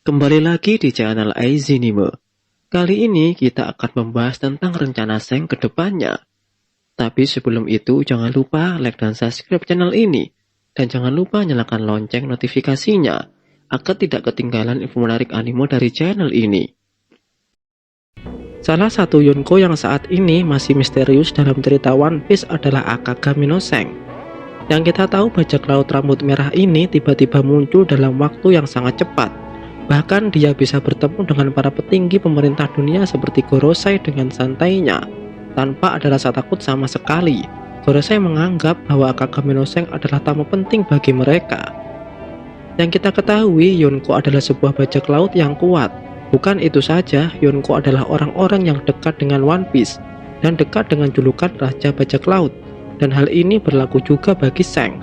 Kembali lagi di channel Aizinime. Kali ini kita akan membahas tentang rencana Seng ke depannya. Tapi sebelum itu jangan lupa like dan subscribe channel ini. Dan jangan lupa nyalakan lonceng notifikasinya agar tidak ketinggalan info menarik anime dari channel ini. Salah satu Yonko yang saat ini masih misterius dalam cerita One Piece adalah Akagami no Seng. Yang kita tahu bajak laut rambut merah ini tiba-tiba muncul dalam waktu yang sangat cepat. Bahkan dia bisa bertemu dengan para petinggi pemerintah dunia seperti Gorosei dengan santainya, tanpa ada rasa takut sama sekali. Gorosei menganggap bahwa Akagami no Seng adalah tamu penting bagi mereka. Yang kita ketahui, Yonko adalah sebuah bajak laut yang kuat. Bukan itu saja, Yonko adalah orang-orang yang dekat dengan One Piece dan dekat dengan julukan Raja Bajak Laut. Dan hal ini berlaku juga bagi Seng.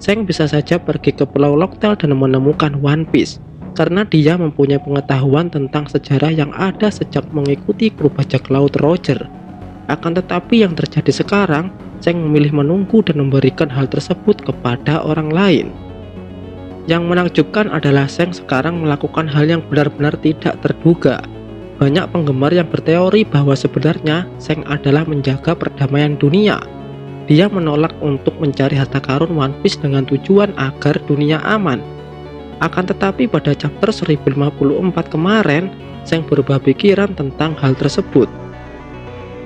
Seng bisa saja pergi ke Pulau Locktail dan menemukan One Piece, karena dia mempunyai pengetahuan tentang sejarah yang ada sejak mengikuti kru bajak laut Roger. Akan tetapi yang terjadi sekarang, Seng memilih menunggu dan memberikan hal tersebut kepada orang lain. Yang menakjubkan adalah Seng sekarang melakukan hal yang benar-benar tidak terduga. Banyak penggemar yang berteori bahwa sebenarnya Seng adalah menjaga perdamaian dunia. Dia menolak untuk mencari harta karun One Piece dengan tujuan agar dunia aman. Akan tetapi pada chapter 1054 kemarin, Seng berubah pikiran tentang hal tersebut.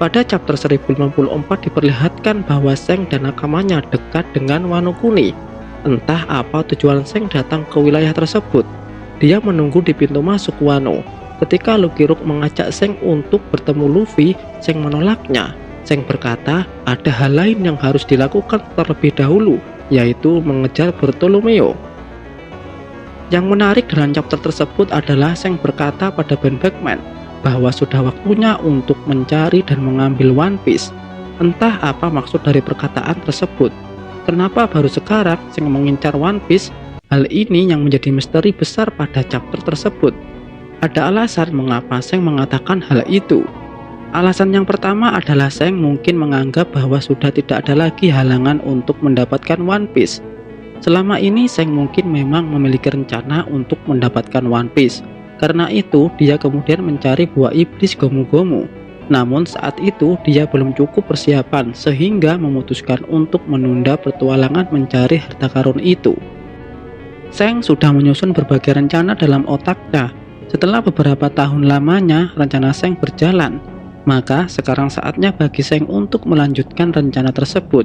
Pada chapter 1054 diperlihatkan bahwa Seng dan nakamanya dekat dengan Wano Kuni. Entah apa tujuan Seng datang ke wilayah tersebut. Dia menunggu di pintu masuk Wano. Ketika Lucky Rook mengajak Seng untuk bertemu Luffy, Seng menolaknya. Seng berkata ada hal lain yang harus dilakukan terlebih dahulu, yaitu mengejar Bartolomeo. Yang menarik dalam chapter tersebut adalah Seng berkata pada Ben Beckman bahwa sudah waktunya untuk mencari dan mengambil One Piece. Entah apa maksud dari perkataan tersebut. Kenapa baru sekarang Seng mengincar One Piece? Hal ini yang menjadi misteri besar pada chapter tersebut. Ada alasan mengapa Seng mengatakan hal itu. Alasan yang pertama adalah Seng mungkin menganggap bahwa sudah tidak ada lagi halangan untuk mendapatkan One Piece. Selama ini Seng mungkin memang memiliki rencana untuk mendapatkan One Piece. Karena itu dia kemudian mencari buah iblis Gomu-Gomu. Namun saat itu dia belum cukup persiapan sehingga memutuskan untuk menunda petualangan mencari harta karun itu. Seng sudah menyusun berbagai rencana dalam otaknya. Setelah beberapa tahun lamanya rencana Seng berjalan, maka sekarang saatnya bagi Seng untuk melanjutkan rencana tersebut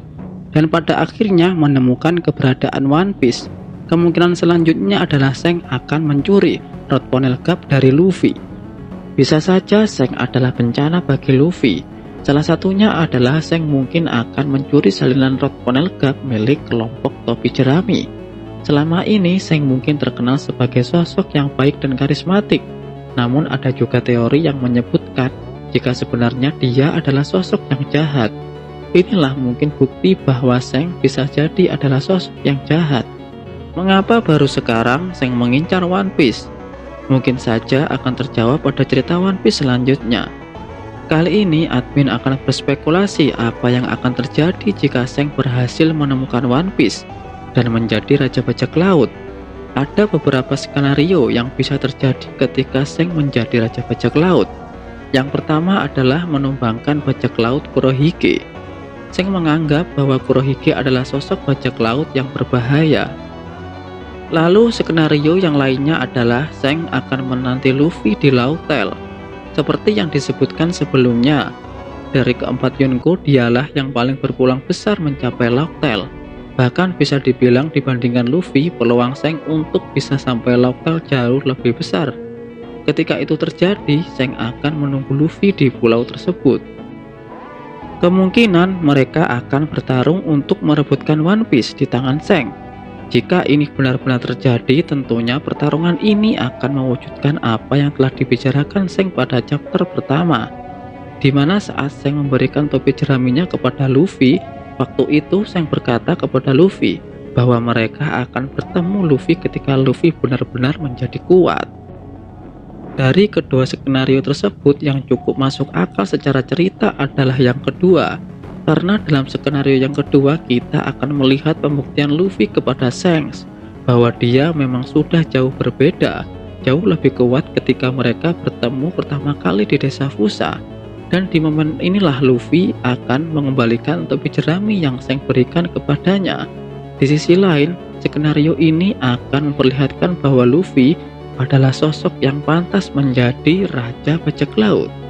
dan pada akhirnya menemukan keberadaan One Piece. Kemungkinan selanjutnya adalah Seng akan mencuri Rod Ponel Gap dari Luffy. Bisa saja Seng adalah bencana bagi Luffy. Salah satunya adalah Seng mungkin akan mencuri salinan Rod Ponel Gap milik kelompok topi jerami. Selama ini Seng mungkin terkenal sebagai sosok yang baik dan karismatik. Namun ada juga teori yang menyebutkan jika sebenarnya dia adalah sosok yang jahat. Inilah mungkin bukti bahwa Seng bisa jadi adalah sosok yang jahat. Mengapa baru sekarang Seng mengincar One Piece? Mungkin saja akan terjawab pada cerita One Piece selanjutnya. Kali ini admin akan berspekulasi apa yang akan terjadi jika Seng berhasil menemukan One Piece dan menjadi Raja Bajak Laut. Ada beberapa skenario yang bisa terjadi ketika Seng menjadi Raja Bajak Laut. Yang pertama adalah menumbangkan bajak laut Kurohige. Seng menganggap bahwa Kurohige adalah sosok bajak laut yang berbahaya. Lalu skenario yang lainnya adalah Seng akan menanti Luffy di Locktail. Seperti yang disebutkan sebelumnya, dari keempat Yonko dialah yang paling berpulang besar mencapai Locktail. Bahkan bisa dibilang dibandingkan Luffy, peluang Seng untuk bisa sampai Locktail jauh lebih besar. Ketika itu terjadi, Seng akan menunggu Luffy di pulau tersebut. Kemungkinan mereka akan bertarung untuk merebutkan One Piece di tangan Seng. Jika ini benar-benar terjadi, tentunya pertarungan ini akan mewujudkan apa yang telah dibicarakan Seng pada chapter pertama, di mana saat Seng memberikan topi jeraminya kepada Luffy, waktu itu Seng berkata kepada Luffy bahwa mereka akan bertemu Luffy ketika Luffy benar-benar menjadi kuat. Dari kedua skenario tersebut, yang cukup masuk akal secara cerita adalah yang kedua, Karena dalam skenario yang kedua kita akan melihat pembuktian Luffy kepada Shanks bahwa dia memang sudah jauh berbeda, jauh lebih kuat ketika mereka bertemu pertama kali di desa Fusa. Dan di momen inilah Luffy akan mengembalikan topi jerami yang Shanks berikan kepadanya. Di sisi lain, skenario ini akan memperlihatkan bahwa Luffy adalah sosok yang pantas menjadi Raja Bajak Laut.